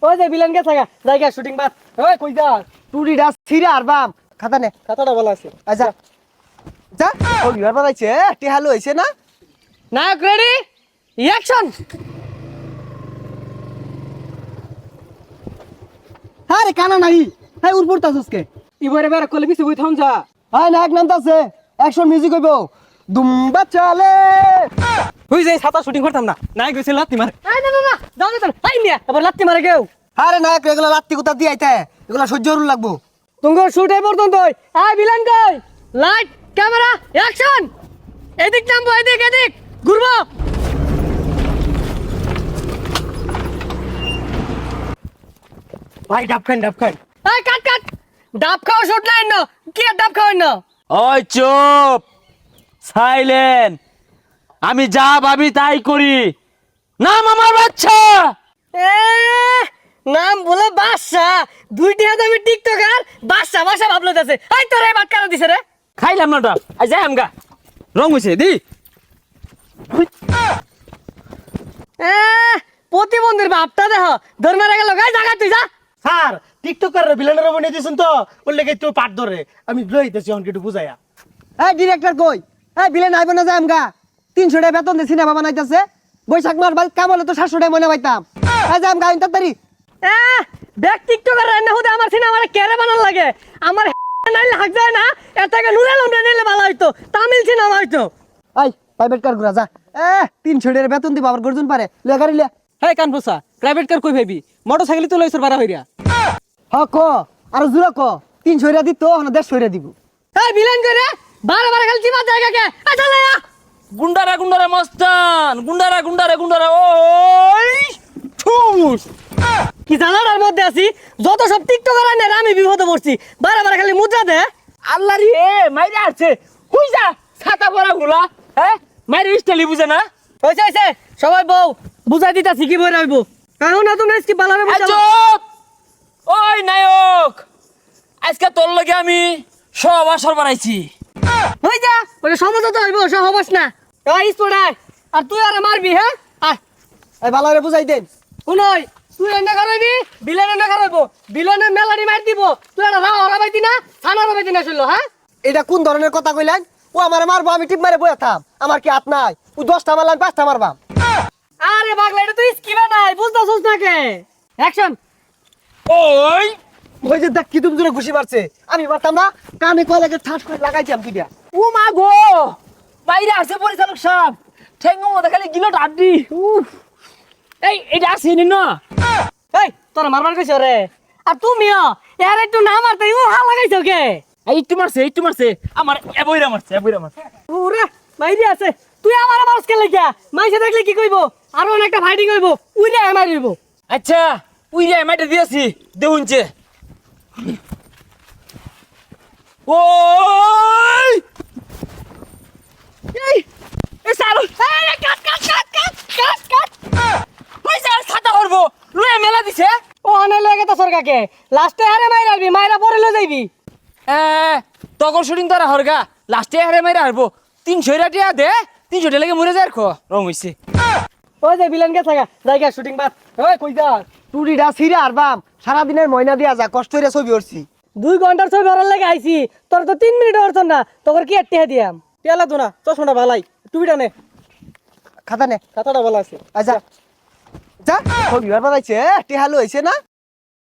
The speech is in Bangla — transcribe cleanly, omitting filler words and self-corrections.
ওই যে ভিলেন কে থাকা জায়গা শুটিং বাস ওই কই যা টুরিটা ছিঁড়ে আর বাম খাতা নে কথাটা বলা আছে আচ্ছা যা ও বিয়ার বানাইছে টিহালু হইছে না নায়ক রেডি অ্যাকশন আরে কানা নাই হ্যাঁ উড় পড়তাছস কে ইবারে বের কলে বিছে বই থাম যা হ্যাঁ নায়ক নামতাছে অ্যাকশন মিউজিক হইব দুম্বা চালে তুই যে ছাতা শুটিং করতাম না নায়ক গেছিল লাত্তি মারে না না না যাও যাও আই মিয়া আবার লাত্তি মারে কেউ আরে নায়ক এগুলা রাত্রি কোথা দিয়ে আইতে এগুলা সহ্য করুন লাগবো তোমার শুট এই পর্যন্ত আই ভিলেন কই লাইট ক্যামেরা অ্যাকশন এদিক নামবো এদিক এদিক ঘুরবো ভাই ডাব খান এই কাট কাট ডাব খাও শুট নাই না কি ডাব খাও না ওই চুপ সাইলেন্ট আমি যা ভাবি তাই করি নাম আমার বাচ্চা এ নাম বলে বাদশা দুইটি হাতে আমি টিকটকার বাদশা বাদশা ভাবলো যাচ্ছে এই তোরে বাট কারা দিছে রে খাইলাম না ডাব আই যাই আমগা রং হইছে দি এ প্রতিবন্ধীর বাপটা দেখ ধর্মের গেল গাই জায়গা তুই যা স্যার টিকটকার ভিলেনের বনে দিছেন তো বললে কি তুই পাট ধরে আমি লইতেছি অন কিছু বুঝাইয়া এই ডিরেক্টর কই এই ভিলেন আইব না যায় আমগা 300 টাকা বেতন দিয়ে সিনেমা বানাইতাছে বৈশাখ মাস বাল কাম হলে তো 700 টাকা মনে পাইতাম এই যে আমগা আইন তাড়াতাড়ি এ দেখ টিকটকার রান্না হতে আমার সিনেমা আমার কেরে বানান লাগে আমার নাইলে হাক যায় না এটাকে নুরে লন্ডে নিলে ভালো হইতো তামিল সিনেমা হইতো এই প্রাইভেট কার ঘুরা যা 300 টাকা বেতন দিব আবার গর্জন পারে লে গাড়ি লে হে কানপুসা প্রাইভেট কার কই ভাবি মোটরসাইকেল তো লইছর বাড়া হইরা হ ক আর জুরা ক 300 টাকা দিত না 150 টাকা দিব এই ভিলেন করে বারে বারে খালি চিমা জায়গা কে আচ্ছা লায়া গুন্ডারা গুন্ডারা মস্তান গুন্ডারা গুন্ডারা গুন্ডারা ওই ঠুস কি জানালার মধ্যে আছি যত সব টিকটকার আনে আমি বিপদে পড়ছি বারে বারে খালি মুদ্রা দে আল্লাহ রে মাইরে আছে হুই যা ছাতা পরা গুলা হ্যাঁ মাইরে স্টাইলি বুঝে না হইছে হইছে সবাই বউ বুঝাই দিতাছি কি বই রাখবো এখন না তুমি কি বালারে বুঝাবো চুপ ওই নায়ক আজকে তোর লগে আমি সব আসর বানাইছি হই যা ওরে সমাজ তো হইবো সব হবস না এই স্পোর্টাই আর তুই আর মারবি হ্যাঁ আয় এই ভালোরে বুঝাই দেন শুনই তুই এন্ডা করবি বিলেন এন্ডা করবো বিলনে মেলাডি মার দিব তুই আর রাও হরাবাইতি না থানা হরাবাইতি না শুনলো হ্যাঁ এটা কোন ধরনের কথা কইলেন ও আমারে মারবো আমি টিপ মারে বইয়া থাম আমার কি হাত নাই ও 10টা মারলাম 5টা মারবাম আরে পাগলা এটা তুই স্কিমে নাই বুঝতাছস না কে অ্যাকশন ওই ওই যে দেখ কি তুমি জোরে ঘুষি মারছে আমি মারতাম না কানে কয়লাকে ঠাস করে লাগাইছিলাম কি দিয়া ও মা গো বাইরে আছে পরিচালক সাহেব ঠেঙ্গো মধ্যে খালি গিলট আড্ডি উফ এই এটা আসেনি না এই তোরা মারবার কইছ রে আর তুমিও এর একটু না মারতে ও হাল লাগাইছ কে এই একটু মারছে আমার এবইরা মারছে ওরে মাইরি আছে তুই আমার মারস কে লাগিয়া মাইসে দেখলে কি কইবো আর অনেকটা ফাইটিং হইব উইলে মারিব আচ্ছা উই রে মাইটা দিয়েছি দেউনছে ওই এই এ সালো এই কাট পয়সা ছাতা করবো লুয়ে মেলা দিছে ও আনে লাগে তো সরকাকে লাস্টে হারে মাইরাবি মাইরা পরে লই যাইবি তখন শুটিং তারা হরগা লাস্টে হারে মাইরা হারবো 300 টাকা দে 300 টাকা লাগে মরে যায় খো রং হইছে ওই যে ভিলেন কে থাকা জায়গা শুটিং বাস ওই কই যা টুরিটা ছিঁড়ে আর বাম সারা দিনের ময়না দিয়া যা কষ্ট করে ছবি উঠছি 2 ঘন্টার ছবি ভরার লাগে আইছি তোর তো 3 মিনিট হরছ না তোর কি এটে দিয়াম টেলা তো না চশমাটা ভালাই টুপিটা নে খাতা নে কথাটা ভালো আছে আচ্ছা যা ছবি আর বানাইছে টিহালু হইছে না